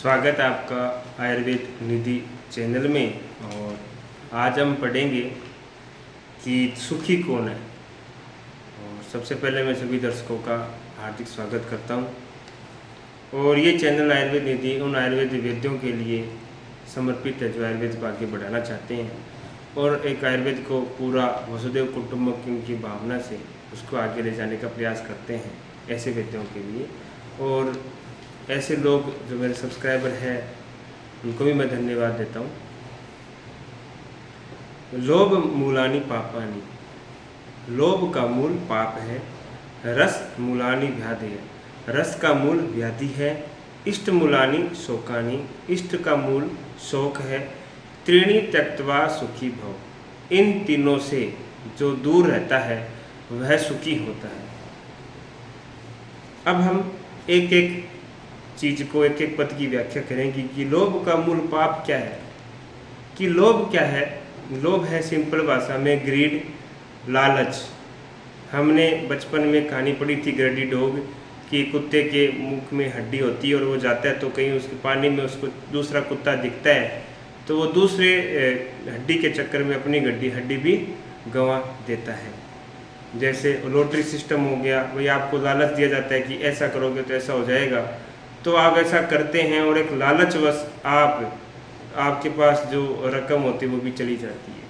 स्वागत है आपका आयुर्वेद निधि चैनल में। और आज हम पढ़ेंगे कि सुखी कौन है। और सबसे पहले मैं सभी दर्शकों का हार्दिक स्वागत करता हूं। और ये चैनल आयुर्वेद निधि उन आयुर्वेद वेद्यों के लिए समर्पित है जो आयुर्वेद को आगे बढ़ाना चाहते हैं और एक आयुर्वेद को पूरा वसुदेव कुटुंबकम की भावना से उसको आगे ले जाने का प्रयास करते हैं, ऐसे वेद्यों के लिए। और ऐसे लोग जो मेरे सब्सक्राइबर हैं उनको भी मैं धन्यवाद देता हूँ। लोभ मूलानि पापानि, लोभ का मूल पाप है। रस मूलानि व्याधि, रस का मूल व्याधि है। इष्ट मूलानि शोकानि, इष्ट का मूल शोक है। त्रीणि त्यक्त्वा सुखी भव, इन तीनों से जो दूर रहता है वह सुखी होता है। अब हम एक एक चीज़ को एक एक पद की व्याख्या करेंगे कि लोभ का मूल पाप क्या है। कि लोभ क्या है? लोभ है सिंपल भाषा में ग्रीड, लालच। हमने बचपन में कहानी पढ़ी थी ग्रेडी डॉग कि कुत्ते के मुख में हड्डी होती है और वो जाता है तो कहीं उसके पानी में उसको दूसरा कुत्ता दिखता है तो वो दूसरे हड्डी के चक्कर में अपनी हड्डी भी गंवा देता है। जैसे लॉटरी सिस्टम हो गया, वही आपको लालच दिया जाता है कि ऐसा करोगे तो ऐसा हो जाएगा, तो आप ऐसा करते हैं और एक लालचवश आपके पास जो रकम होती है वो भी चली जाती है।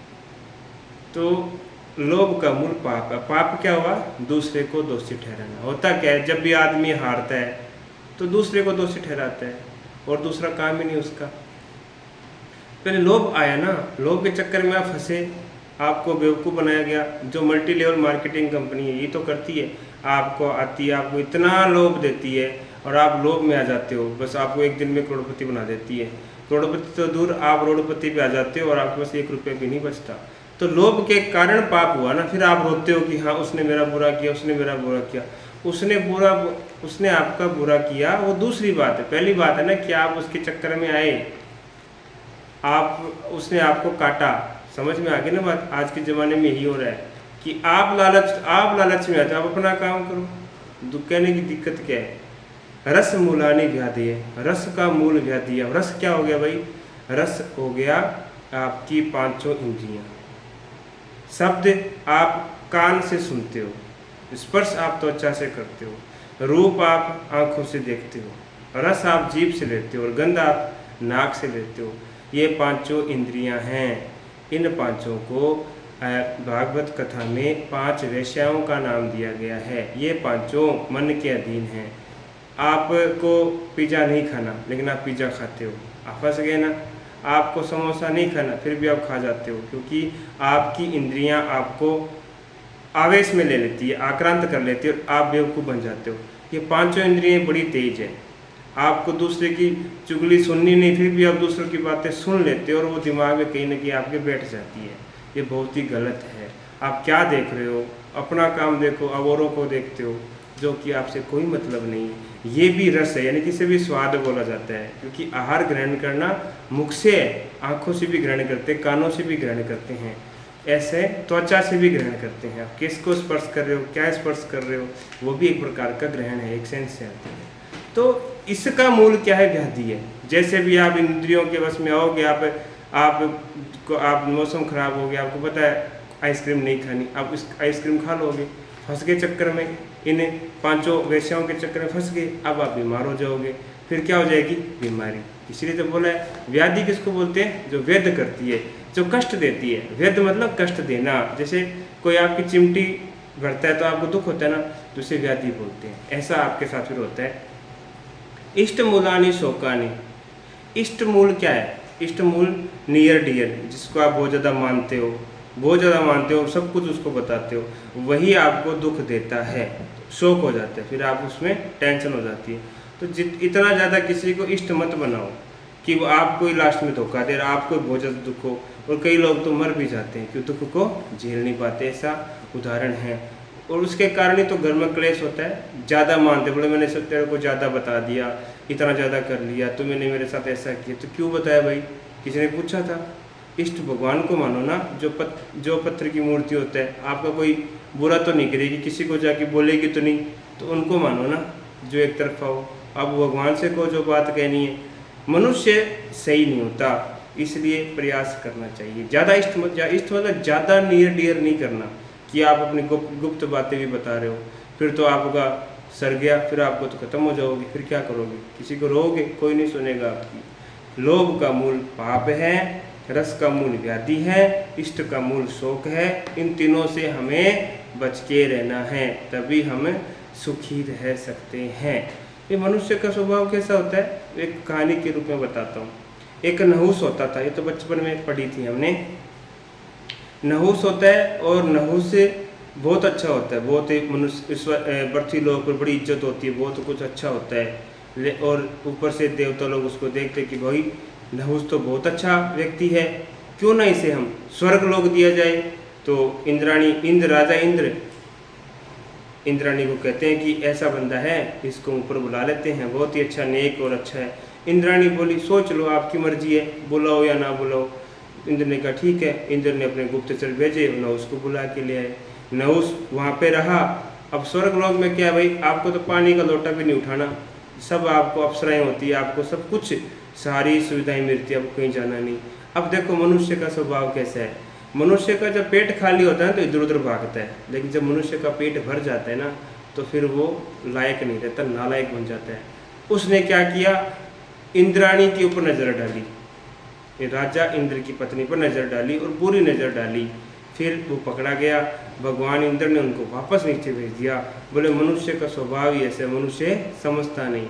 तो लोभ का मूल पाप है। पाप क्या हुआ? दूसरे को दोषी ठहराना। होता क्या है, जब भी आदमी हारता है तो दूसरे को दोषी ठहराता है और दूसरा काम ही नहीं उसका। पहले लोभ आया ना, लोभ के चक्कर में आप फंसे, आपको बेवकूफ़ बनाया गया। जो मल्टी लेवल मार्केटिंग कंपनी है ये तो करती है, आपको आती है, आपको इतना लोभ देती है और आप लोभ में आ जाते हो। बस आपको एक दिन में करोड़पति बना देती है। करोड़पति तो दूर, आप रोड़पति पे आ जाते हो और आपके पास 1 रुपये भी नहीं बचता। तो लोभ के कारण पाप हुआ ना। फिर आप रोते हो कि हाँ उसने मेरा बुरा किया, उसने मेरा बुरा किया। उसने आपका बुरा किया वो दूसरी बात है। पहली बात है ना कि आप उसके चक्कर में आए, उसने आपको काटा। समझ में आ गई ना बात? आज के ज़माने में यही हो रहा है कि आप लालच में आते हो, आप अपना काम करो। कहने की दिक्कत क्या है? रस मूलानि व्याधि है, रस का मूल व्याधि है। रस क्या हो गया भाई? रस हो गया आपकी 5 इंद्रियां। शब्द आप कान से सुनते हो, स्पर्श आप त्वचा से करते हो, रूप आप आंखों से देखते हो, रस आप जीभ से लेते हो और गंध आप नाक से लेते हो। ये 5 इंद्रियां हैं। इन 5 को भागवत कथा में 5 वेश्याओं का नाम दिया गया है। ये 5 मन के अधीन हैं। आपको पिज़्ज़ा नहीं खाना लेकिन आप पिज़्ज़ा खाते हो, आप फंस गए ना। आपको समोसा नहीं खाना फिर भी आप खा जाते हो, क्योंकि आपकी इंद्रियां आपको आवेश में ले लेती है, आक्रांत कर लेती है और आप बेवकूफ़ बन जाते हो। ये 5 इंद्रियां बड़ी तेज है। आपको दूसरे की चुगली सुननी नहीं, फिर भी आप दूसरों की बातें सुन लेते हो और वो दिमाग में कहीं ना कहीं आपके बैठ जाती है। ये बहुत ही गलत है। आप क्या देख रहे हो? अपना काम देखो, अब औरों को देखते हो जो कि आपसे कोई मतलब नहीं है। ये भी रस है, यानी कि इसे भी स्वाद बोला जाता है, क्योंकि आहार ग्रहण करना मुख से है, आँखों से भी ग्रहण करते हैं, कानों से भी ग्रहण करते हैं, ऐसे त्वचा से भी ग्रहण करते हैं। आप किसको स्पर्श कर रहे हो, क्या स्पर्श कर रहे हो, वो भी एक प्रकार का ग्रहण है, एक सेंस से आते हैं। तो इसका मूल क्या है? व्याधि है। जैसे भी आप इंद्रियों के वश में आओगे, आप मौसम खराब हो गया, आपको पता है आइसक्रीम नहीं खानी, आप इस आइसक्रीम खा लोगे, फंस के चक्कर में, इन 5 वेश्याओं के चक्कर में फंस गए। अब आप बीमार हो जाओगे, फिर क्या हो जाएगी? बीमारी। इसलिए तो बोला है व्याधि किसको बोलते हैं? जो वेद करती है, जो कष्ट देती है। वेद मतलब कष्ट देना। जैसे कोई आपकी चिमटी भरता है तो आपको दुख होता है ना, तो उसे व्याधि बोलते हैं। ऐसा आपके साथ फिर होता है। इष्ट मूलानि शोकानि, इष्ट मूल क्या है? इष्ट मूल नियर डियर, जिसको आप बहुत ज़्यादा मानते हो, सब कुछ उसको बताते हो, वही आपको दुख देता है, शोक हो जाता है, फिर आप उसमें टेंशन हो जाती है। तो इतना ज़्यादा किसी को इष्ट मत बनाओ कि वो आपको ही लास्ट में धोखा दे, आपको बहुत ज़्यादा दुख हो। और कई लोग तो मर भी जाते हैं क्यों? दुख को झेल नहीं पाते। ऐसा उदाहरण है। और उसके कारण ही तो घर में क्लेश होता है। ज़्यादा मानते, बोले मैंने सब तेरे को ज़्यादा बता दिया, इतना ज़्यादा कर लिया, तो मैंने मेरे साथ ऐसा किया। तो क्यों बताया भाई? किसी ने पूछा था? इष्ट भगवान को मानो ना, जो पत्थर की मूर्ति होता है। आपका कोई बुरा तो नहीं करेगी, किसी को जाके बोलेगी तो नहीं, तो उनको मानो ना जो एक तरफा हो। अब भगवान से को जो बात कहनी है मनुष्य सही नहीं होता, इसलिए प्रयास करना चाहिए। ज़्यादा इष्ट मतलब ज़्यादा नियर डियर नहीं करना कि आप अपनी गुप्त बातें भी बता रहे हो, फिर तो आपका सर गया, फिर आपको तो ख़त्म हो जाओगे, फिर क्या करोगे? किसी को रोगे, कोई नहीं सुनेगा आपकी। लोभ का मूल पाप है, रस का मूल व्याधि है, इष्ट का मूल शोक है। इन तीनों से हमें बच के रहना है, तभी हम सुखी रह सकते हैं। ये मनुष्य का स्वभाव कैसा होता है, एक कहानी के रूप में बताता हूँ। एक नहुस होता था, ये तो बचपन में पढ़ी थी हमने। नहुस होता है और नहुस बहुत अच्छा होता है, बहुत ही मनुष्य पृथ्वी लोक पर बड़ी इज्जत होती है, बहुत कुछ अच्छा होता है। और ऊपर से देवता लोग उसको देखते कि भाई नहुस तो बहुत अच्छा व्यक्ति है, क्यों ना इसे हम स्वर्ग लोक दिया जाए। तो राजा इंद्राणी को कहते हैं कि ऐसा बंदा है, इसको ऊपर बुला लेते हैं, बहुत ही अच्छा, नेक और अच्छा है। इंद्राणी बोली सोच लो, आपकी मर्जी है, बुलाओ या ना बुलाओ। इंद्र ने कहा ठीक है। इंद्र ने अपने गुप्तचर भेजे, नहुस को बुला के ले आए। नहुस वहाँ पे रहा। अब स्वर्ग लोक में क्या है भाई, आपको तो पानी का लोटा भी नहीं उठाना, सब आपको अप्सराएं होती है, आपको सब कुछ सारी सुविधाएं मिलती है, आपको कहीं जाना नहीं। अब देखो मनुष्य का स्वभाव कैसा है, मनुष्य का जब पेट खाली होता है तो इधर उधर भागता है, लेकिन जब मनुष्य का पेट भर जाता है ना, तो फिर वो लायक नहीं रहता, नालायक बन जाता है। उसने क्या किया, इंद्राणी के ऊपर नज़र डाली, राजा इंद्र की पत्नी पर नज़र डाली और बुरी नज़र डाली। फिर वो पकड़ा गया। भगवान इंद्र ने उनको वापस नीचे भेज दिया। बोले मनुष्य का स्वभाव ही ऐसे, मनुष्य समझता नहीं,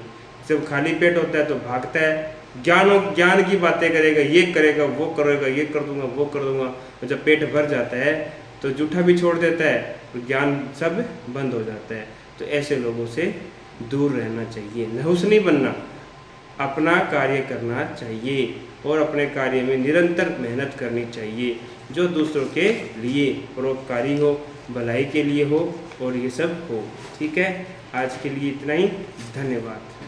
जब खाली पेट होता है तो भागता है, ज्ञान की बातें करेगा, ये करेगा, वो करेगा, ये कर दूंगा, वो कर दूंगा। और जब पेट भर जाता है तो जूठा भी छोड़ देता है, तो ज्ञान सब बंद हो जाता है। तो ऐसे लोगों से दूर रहना चाहिए, नहुस नहीं बनना, अपना कार्य करना चाहिए और अपने कार्य में निरंतर मेहनत करनी चाहिए, जो दूसरों के लिए परोपकारी हो, भलाई के लिए हो और ये सब हो। ठीक है, आज के लिए इतना ही, धन्यवाद।